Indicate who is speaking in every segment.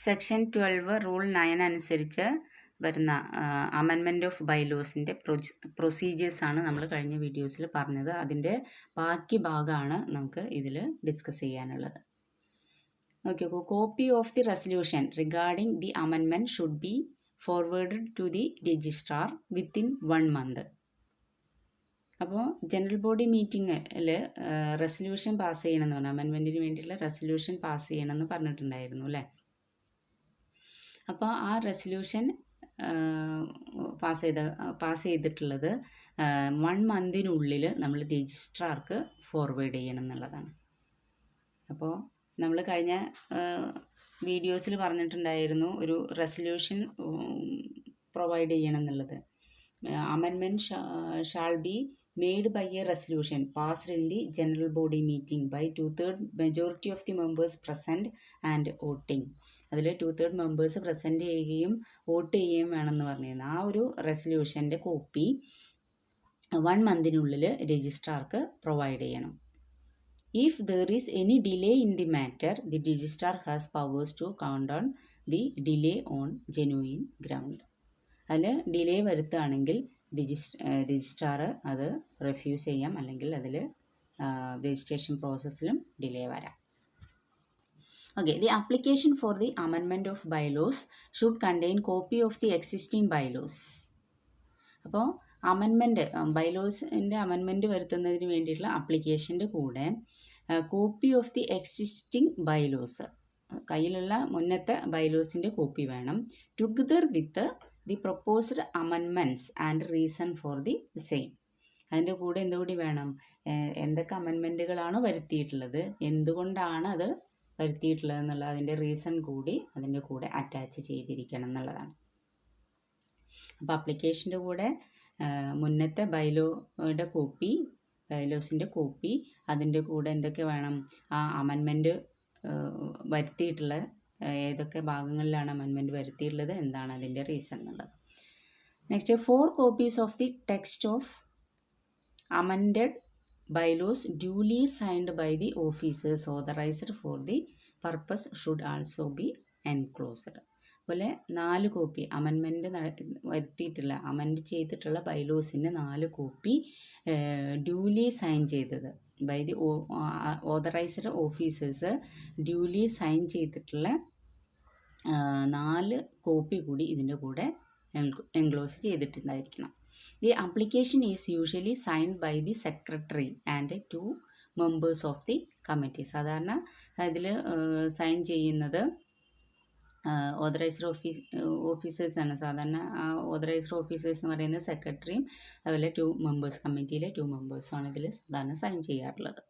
Speaker 1: Section 12 rule 9 അനുസരിച്ച് വരുന്ന amendment of ബൈലോസിൻ്റെ പ്രൊസീജിയേഴ്സാണ് നമ്മൾ കഴിഞ്ഞ വീഡിയോസിൽ പറഞ്ഞത്. അതിൻ്റെ ബാക്കി ഭാഗമാണ് നമുക്ക് ഇതിൽ ഡിസ്കസ് ചെയ്യാനുള്ളത്. Okay, copy of the resolution regarding the amendment should be forwarded to the registrar within 1 month. അപ്പോൾ ജനറൽ ബോഡി മീറ്റിങ്ങിൽ റെസൊല്യൂഷൻ പാസ് ചെയ്യണമെന്ന് പറഞ്ഞാൽ അമെൻമെൻറ്റിന് വേണ്ടിയിട്ടുള്ള റെസൊല്യൂഷൻ പാസ് ചെയ്യണമെന്ന് പറഞ്ഞിട്ടുണ്ടായിരുന്നു അല്ലേ. അപ്പോൾ ആ റെസൊല്യൂഷൻ പാസ് ചെയ്തിട്ടുള്ളത് 1 monthനുള്ളിൽ നമ്മൾ രജിസ്ട്രാർക്ക് ഫോർവേഡ് ചെയ്യണം എന്നുള്ളതാണ്. അപ്പോൾ നമ്മൾ കഴിഞ്ഞ വീഡിയോസിൽ പറഞ്ഞിട്ടുണ്ടായിരുന്നു ഒരു റെസൊല്യൂഷൻ പ്രൊവൈഡ് ചെയ്യണം എന്നുള്ളത്. Amendment shall be made by a resolution passed in the general body meeting by 2/3 majority of the members present and voting. അതിൽ 2/3 മെമ്പേഴ്സ് പ്രസൻറ്റ് ചെയ്യുകയും വോട്ട് ചെയ്യുകയും വേണമെന്ന് പറഞ്ഞിരുന്നു. ആ ഒരു റെസൊല്യൂഷൻ്റെ കോപ്പി 1 monthനുള്ളിൽ രജിസ്ട്രാർക്ക് പ്രൊവൈഡ് ചെയ്യണം. If there is any delay in the matter the registrar has powers to count on the delay on genuine ground. അതിൽ ഡിലേ വരുത്തുകയാണെങ്കിൽ രജിസ്ട്രാർ അത് റെഫ്യൂസ് ചെയ്യാം, അല്ലെങ്കിൽ അതിൽ രജിസ്ട്രേഷൻ പ്രോസസ്സിലും ഡിലേ വരാം. Okay, the application for the amendment of bylaws should contain copy of the existing bylaws. അപ്പോൾ ബൈലോസിൻ്റെ അമെൻമെൻറ്റ് വരുത്തുന്നതിന് വേണ്ടിയിട്ടുള്ള ആപ്ലിക്കേഷൻ്റെ കൂടെ copy of the existing bylaws, കയ്യിലുള്ള മുന്നത്തെ ബൈലോസിൻ്റെ കോപ്പി വേണം. Together with the proposed amendments and reason for the same. അതിൻ്റെ കൂടെ എന്തുകൂടി വേണം, എന്തൊക്കെ അമെൻമെൻറ്റുകളാണ് വരുത്തിയിട്ടുള്ളത്, എന്തുകൊണ്ടാണ് അത് വരുത്തിയിട്ടുള്ളത് എന്നുള്ള അതിൻ്റെ റീസൺ കൂടി അതിൻ്റെ കൂടെ അറ്റാച്ച് ചെയ്തിരിക്കണം എന്നുള്ളതാണ്. അപ്പോൾ ആപ്ലിക്കേഷൻ്റെ കൂടെ മുന്നത്തെ ബൈലോസിൻ്റെ കോപ്പി, അതിൻ്റെ കൂടെ എന്തൊക്കെ വേണം, ആ അമെൻമെൻറ്റ് വരുത്തിയിട്ടുള്ള ഏതൊക്കെ ഭാഗങ്ങളിലാണ് അമെൻമെൻറ്റ് വരുത്തിയിട്ടുള്ളത്, എന്താണ് അതിൻ്റെ റീസൺ എന്നുള്ളത്. Next, 4 copies of the text of amended bylaws duly signed by the officers authorised for the purpose should also be enclosed. അതുപോലെ 4 കോപ്പി അമെൻഡ് ചെയ്തിട്ടുള്ള ബൈലോസിൻ്റെ 4 കോപ്പി ഡ്യൂലി സൈൻ ചെയ്തത് by the authorised officers duly sign ചെയ്തിട്ടുള്ള 4 copy കൂടി ഇതിൻ്റെ കൂടെ enclose ചെയ്തിട്ടുണ്ടായിരിക്കണം. The application is usually signed by the secretary and 2 members of the committee. സാധാരണ ഇതിൽ സൈൻ ചെയ്യുന്നത് ഓതറൈസ്ഡ് ഓഫീസേഴ്സാണ്. സാധാരണ ഓതറൈസ്ഡ് ഓഫീസേഴ്സ് എന്ന് പറയുന്നത് സെക്രട്ടറിയും അതുപോലെ 2 members, കമ്മിറ്റിയിലെ 2 members-ആണ് ഇതിൽ സാധാരണ സൈൻ ചെയ്യാറുള്ളത്.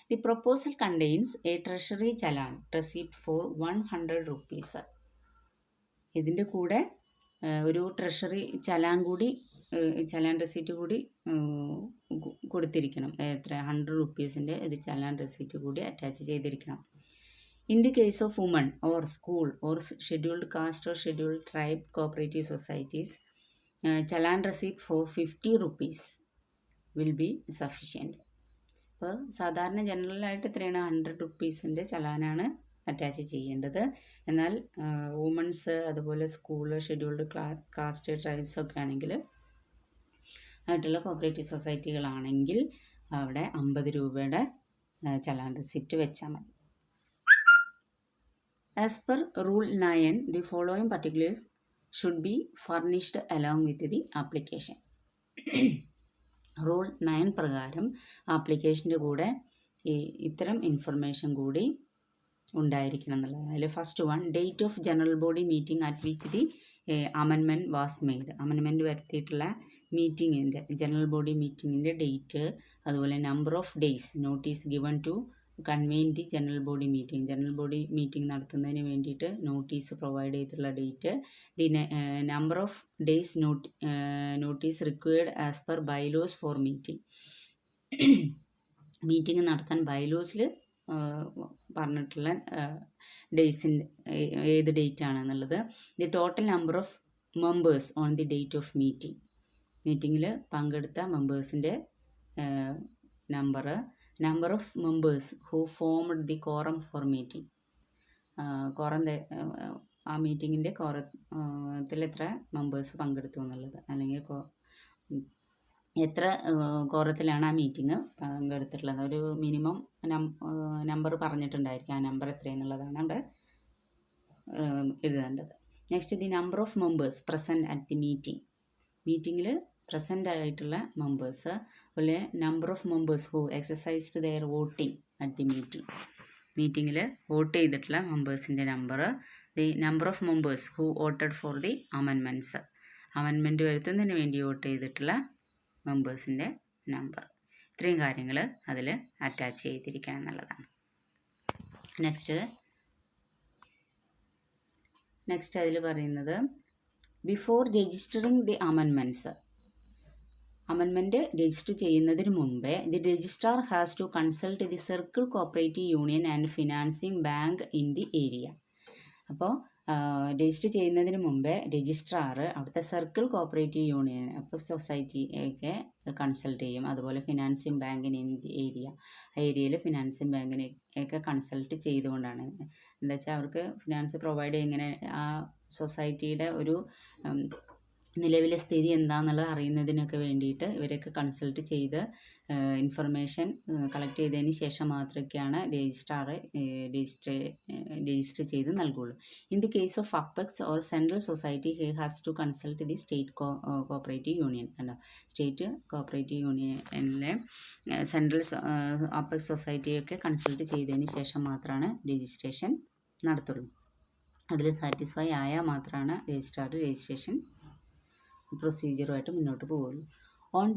Speaker 1: The proposal contains a treasury challan receipt for 100 rupees. ഇതിൻ്റെ കൂടെ ഒരു ട്രഷറി ചലാൻ റെസിപ്റ്റ് കൂടി കൊടുത്തിരിക്കണം. 100 rupees-ൻ്റെ ഒരു ചലാൻ റെസിപ്റ്റ് കൂടി അറ്റാച്ച് ചെയ്തിരിക്കണം. In the case of women or school or scheduled caste or scheduled tribe cooperative societies, challan receipt for 50 rupees will be sufficient. അപ്പോൾ സാധാരണ ജനറലായിട്ട് എത്രയാണ് 100 rupees-ൻ്റെ ചലാനാണ് അറ്റാച്ച് ചെയ്യേണ്ടത്. എന്നാൽ വുമൺസ്, അതുപോലെ സ്കൂൾ, ഷെഡ്യൂൾഡ് കാസ്റ്റ്, ട്രൈബ്സ് ഒക്കെ ആണെങ്കിൽ ആയിട്ടുള്ള കോപ്പറേറ്റീവ് സൊസൈറ്റികളാണെങ്കിൽ അവിടെ 50 രൂപയുടെ ചലാൻ റെസിപ്റ്റ് വെച്ചാൽ മതി. As per Rule 9, the following particulars should be furnished along with the application. Rule 9 പ്രകാരം ആപ്ലിക്കേഷൻ്റെ കൂടെ ഇത്തരം ഇൻഫർമേഷൻ കൂടി ഉണ്ടായിരിക്കണം എന്നുള്ളത്. അതിൽ first one, date of general body meeting at which the amendment was made. Amendment വരുത്തിയിട്ടുള്ള മീറ്റിങ്ങിൻ്റെ, ജനറൽ ബോഡി മീറ്റിങ്ങിൻ്റെ ഡേറ്റ്, അതുപോലെ number of days notice given to convene the general body meeting നടത്തുന്നതിന് വേണ്ടിയിട്ട് നോട്ടീസ് പ്രൊവൈഡ് ചെയ്തിട്ടുള്ള date, the number of days notice required as per bylaws for meeting നടത്താൻ ബൈലോസിൽ പറഞ്ഞിട്ടുള്ള ഡേയ്സിൻ്റെ ഏത് ഡേറ്റ് ആണെന്നുള്ളത്, the total number of members on the date of മീറ്റിങ്ങിൽ പങ്കെടുത്ത മെമ്പേഴ്സിൻ്റെ number of members who formed the quorum for meeting. Quorum ആ മീറ്റിങ്ങിൻ്റെ കോറത്തിൽ എത്ര മെമ്പേഴ്സ് പങ്കെടുത്തു എന്നുള്ളത്, അല്ലെങ്കിൽ എത്ര കോറത്തിലാണ് ആ മീറ്റിംഗ് പങ്കെടുത്തിട്ടുള്ളത്. ഒരു മിനിമം നമ്പർ പറഞ്ഞിട്ടുണ്ടായിരിക്കും. ആ നമ്പർ എത്രയെന്നുള്ളതാണ് അവിടെ എഴുതേണ്ടത്. Next, the number of members present at the meeting. മീറ്റിങ്ങിൽ പ്രസൻ്റ് ആയിട്ടുള്ള മെമ്പേഴ്സ്. അതുപോലെ number of members who exercised their voting at the meeting. മീറ്റിങ്ങിൽ വോട്ട് ചെയ്തിട്ടുള്ള മെമ്പേഴ്സിൻ്റെ number. The number of members who voted for the amendments. Amendment വരുത്തുന്നതിന് വേണ്ടി vote ചെയ്തിട്ടുള്ള മെമ്പേഴ്സിൻ്റെ നമ്പർ. ഇത്രയും കാര്യങ്ങൾ അതിൽ അറ്റാച്ച് ചെയ്തിരിക്കണം എന്നുള്ളതാണ്. നെക്സ്റ്റ് അതിൽ പറയുന്നത്, before registering the amendments. Amendment register ചെയ്യുന്നതിന് മുമ്പേ the registrar has to consult the circle cooperative union and financing bank in the area. അപ്പോൾ രജിസ്റ്റർ ചെയ്യുന്നതിന് മുമ്പേ രജിസ്ട്രാർ അവിടുത്തെ സർക്കിൾ കോപ്പറേറ്റീവ് യൂണിയൻ, അപ്പോൾ സൊസൈറ്റി ഒക്കെ കൺസൾട്ട് ചെയ്യും. അതുപോലെ ഫിനാൻസിങ് ബാങ്കിന് ഇൻ ദി ഏരിയ, ആ ഏരിയയിൽ ഫിനാൻസിങ് ബാങ്കിനെ ഒക്കെ കൺസൾട്ട് ചെയ്തുകൊണ്ടാണ്. എന്താ വെച്ചാൽ അവർക്ക് ഫിനാൻസ് പ്രൊവൈഡ് ചെയ്യും. ഇങ്ങനെ ആ സൊസൈറ്റിയുടെ ഒരു നിലവിലെ സ്ഥിതി എന്താണെന്നുള്ളത് അറിയുന്നതിനൊക്കെ വേണ്ടിയിട്ട് ഇവരൊക്കെ കൺസൾട്ട് ചെയ്ത് ഇൻഫർമേഷൻ കളക്ട് ചെയ്തതിന് ശേഷം മാത്രമൊക്കെയാണ് രജിസ്ട്രാർ രജിസ്റ്റർ ചെയ്ത് നൽകുള്ളൂ. In the case of apex or central society he has to consult the state cooperative union. അല്ല, സ്റ്റേറ്റ് കോപ്പറേറ്റീവ് യൂണിയനിലെ സെൻട്രൽ അപ്പെക്സ് സൊസൈറ്റിയൊക്കെ കൺസൾട്ട് ചെയ്തതിന് ശേഷം മാത്രമാണ് രജിസ്ട്രേഷൻ നടത്തുള്ളൂ. അതിൽ സാറ്റിസ്ഫൈ ആയാൽ മാത്രമാണ് രജിസ്ട്രേഷൻ പ്രൊസീജിയറുമായിട്ട് മുന്നോട്ട് പോകുള്ളൂ. On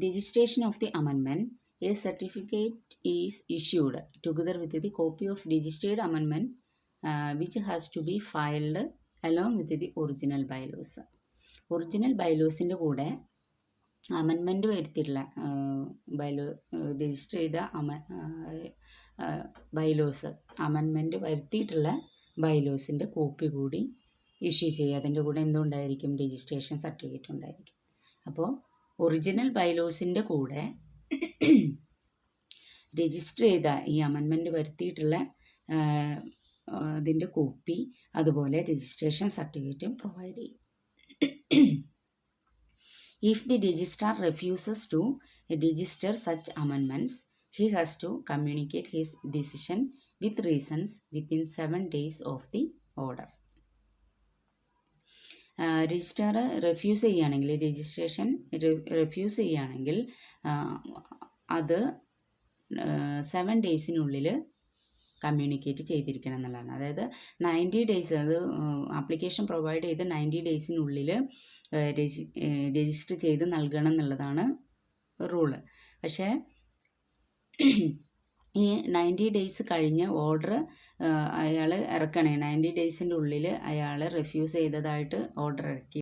Speaker 1: registration of the amendment, a certificate is issued together with the copy of registered amendment which has to be filed along with the original bylaws. Original ബൈലോസിൻ്റെ കൂടെ അമെൻമെൻറ്റ് വരുത്തിയിട്ടുള്ള register ചെയ്ത bylaws, amendment വരുത്തിയിട്ടുള്ള ബൈലോസിൻ്റെ copy കൂടി issue ചെയ്യുക. അതിൻ്റെ കൂടെ എന്തുണ്ടായിരിക്കും? രജിസ്ട്രേഷൻ സർട്ടിഫിക്കറ്റ് ഉണ്ടായിരിക്കും. അപ്പോൾ ഒറിജിനൽ ബൈലോസിൻ്റെ കൂടെ രജിസ്റ്റർ ചെയ്ത ഈ അമെൻമെൻറ്റ് വരുത്തിയിട്ടുള്ള അതിൻ്റെ കോപ്പി, അതുപോലെ രജിസ്ട്രേഷൻ സർട്ടിഫിക്കറ്റും പ്രൊവൈഡ് ചെയ്യും. If the registrar refuses to register such amendments, he has to communicate his decision with reasons within 7 days of the order. Registrar refuse ചെയ്യുകയാണെങ്കിൽ, രജിസ്ട്രേഷൻ റെഫ്യൂസ് ചെയ്യുകയാണെങ്കിൽ അത് 7 ഡേയ്സിനുള്ളിൽ കമ്മ്യൂണിക്കേറ്റ് ചെയ്തിരിക്കണം എന്നുള്ളതാണ്. അതായത് 90 ഡേയ്സ്, അത് ആപ്ലിക്കേഷൻ പ്രൊവൈഡ് ചെയ്ത് 90 ഡേയ്സിനുള്ളിൽ രജിസ്റ്റർ ചെയ്ത് നൽകണം എന്നുള്ളതാണ് റൂള്. പക്ഷേ ഈ 90 ഡേയ്സ് കഴിഞ്ഞ് ഓർഡർ അയാൾ ഇറക്കണേ, 90 ഡേയ്സിൻ്റെ ഉള്ളിൽ അയാൾ റെഫ്യൂസ് ചെയ്തതായിട്ട് ഓർഡർ ഇറക്കി